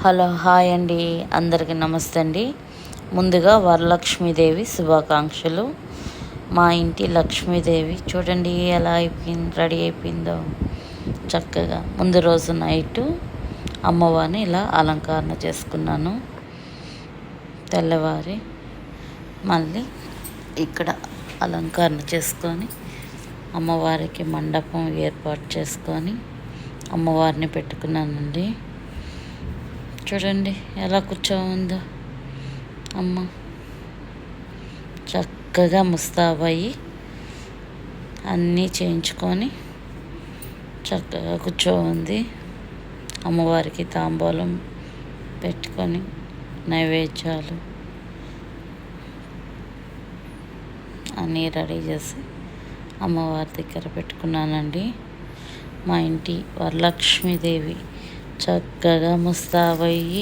Hello hi అండి, అందరికీ నమస్తే అండి. ముందుగా వరలక్ష్మీదేవి శుభాకాంక్షలు. మా ఇంటి లక్ష్మీదేవి చూడండి ఎలా రెడీ అయిపోయిందో చక్కగా. ముందు రోజు నైటు అమ్మవారిని ఇలా అలంకరణ చేసుకున్నాను. తెల్లవారి మళ్ళీ ఇక్కడ అలంకరణ చేసుకొని అమ్మవారికి మండపం ఏర్పాటు చేసుకొని అమ్మవారిని పెట్టుకున్నానండి. చూడండి ఎలా కూర్చోందో అమ్మ. చక్కగా ముస్తాబయ్యి అన్నీ చేయించుకొని చక్కగా కూర్చోంది. అమ్మవారికి తాంబూలం పెట్టుకొని నైవేద్యాలు అన్నీ రెడీ చేసి అమ్మవారి దగ్గర పెట్టుకున్నానండి. మా ఇంటి వరలక్ష్మీదేవి చక్కగా ముస్తాబయ్యి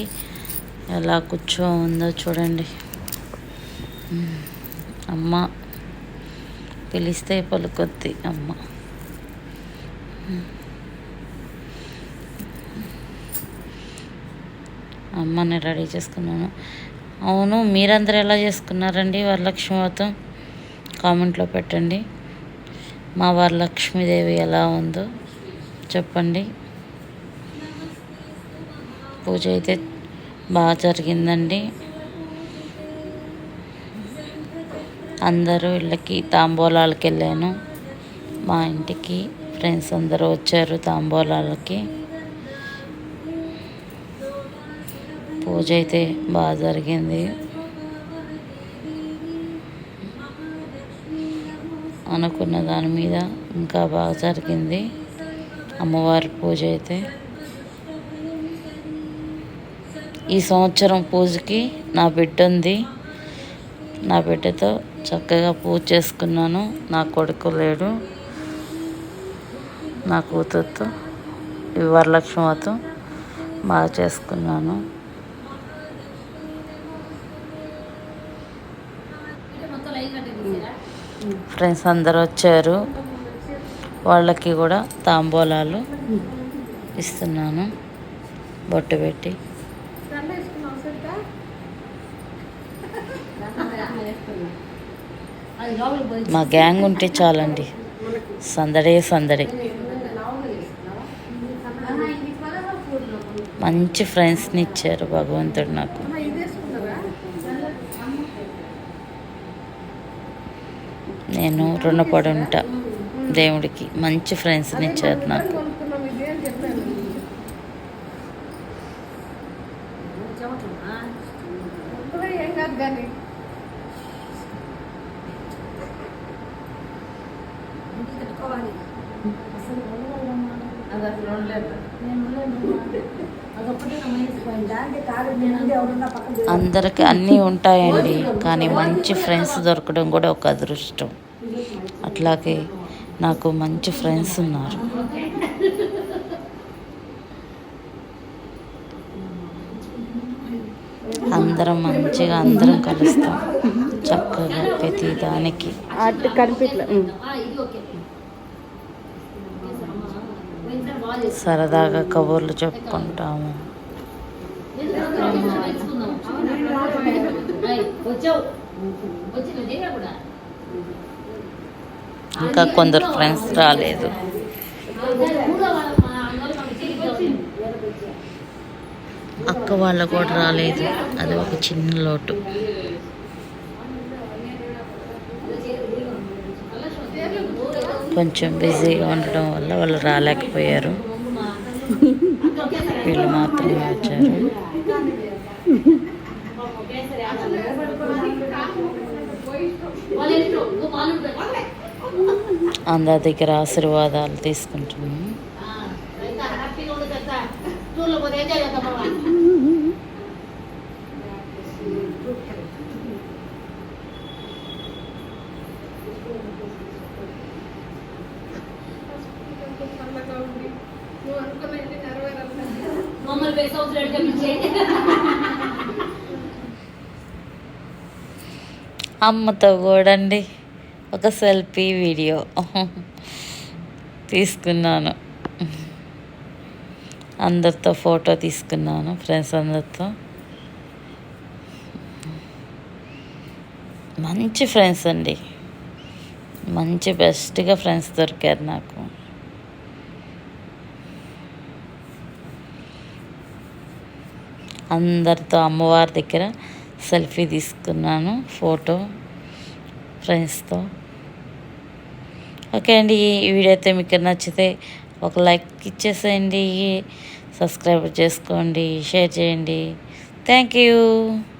ఎలా కూర్చోందో చూడండి. అమ్మ పిలిస్తే పలుకొద్ది అమ్మ. అమ్మని రెడీ చేసుకున్నాను. అవును, మీరందరూ ఎలా చేసుకున్నారండి వరలక్ష్మి వ్రతం? కామెంట్లో పెట్టండి. మా వరలక్ష్మీదేవి ఎలా ఉందో చెప్పండి. పూజ అయితే బాగా జరిగిందండి. అందరూ ఇళ్ళకి తాంబూలాలకి వెళ్ళాను. మా ఇంటికి ఫ్రెండ్స్ అందరూ వచ్చారు తాంబూలాలకి. పూజ అయితే బాగా జరిగింది. అనుకున్న దాని మీద ఇంకా బాగా జరిగింది అమ్మవారి పూజ అయితే. ఈ సంవత్సరం పూజకి నా బిడ్డ ఉంది. నా బిడ్డతో చక్కగా పూజ చేసుకున్నాను. నా కొడుకు లేడు. నా కూతురుతో ఈ వరలక్ష్మి వ్రతం బాగా చేసుకున్నాను. ఫ్రెండ్స్ అందరూ వచ్చారు. వాళ్ళకి కూడా తాంబూలాలు ఇస్తున్నాను బొట్టు పెట్టి. మా గ్యాంగ్ ఉంటే చాలండి, సందడే సందడి. మంచి ఫ్రెండ్స్ని ఇచ్చారు భగవంతుడు నాకు. నేను రుణపడి ఉంటా దేవుడికి. మంచి ఫ్రెండ్స్ని ఇచ్చారు నాకు. అందరికి అన్నీ ఉంటాయండి, కానీ మంచి ఫ్రెండ్స్ దొరకడం కూడా ఒక అదృష్టం. అట్లాగే నాకు మంచి ఫ్రెండ్స్ ఉన్నారు. అందరం మంచిగా అందరం కలుస్తాం చక్కగా ప్రతి దానికి. సరదాగా కబుర్లు చెప్పుకుంటాము. ఇంకా కొందరు ఫ్రెండ్స్ రాలేదు. అక్క వాళ్ళు కూడా రాలేదు. అది ఒక చిన్న లోటు. కొంచెం బిజీగా ఉండడం వల్ల వాళ్ళు రాలేకపోయారు. వీళ్ళు మాత్రమే వచ్చారు. అందరి దగ్గర ఆశీర్వాదాలు తీసుకుంటున్నాము. అమ్మతో కూడా అండి ఒక సెల్ఫీ వీడియో తీసుకున్నాను. అందరితో ఫోటో తీసుకున్నాను, ఫ్రెండ్స్ అందరితో. మంచి ఫ్రెండ్స్ అండి, మంచి బెస్ట్గా ఫ్రెండ్స్ దొరికారు నాకు. అందరితో అమ్మవారి దగ్గర సెల్ఫీ తీసుకున్నాను, ఫోటో ఫ్రెండ్స్తో. ఓకే అండి, ఈ వీడియో అయితే మీకు నచ్చితే ఒక లైక్ ఇచ్చేసేయండి, సబ్స్క్రైబ్ చేసుకోండి, షేర్ చేయండి. Thank you.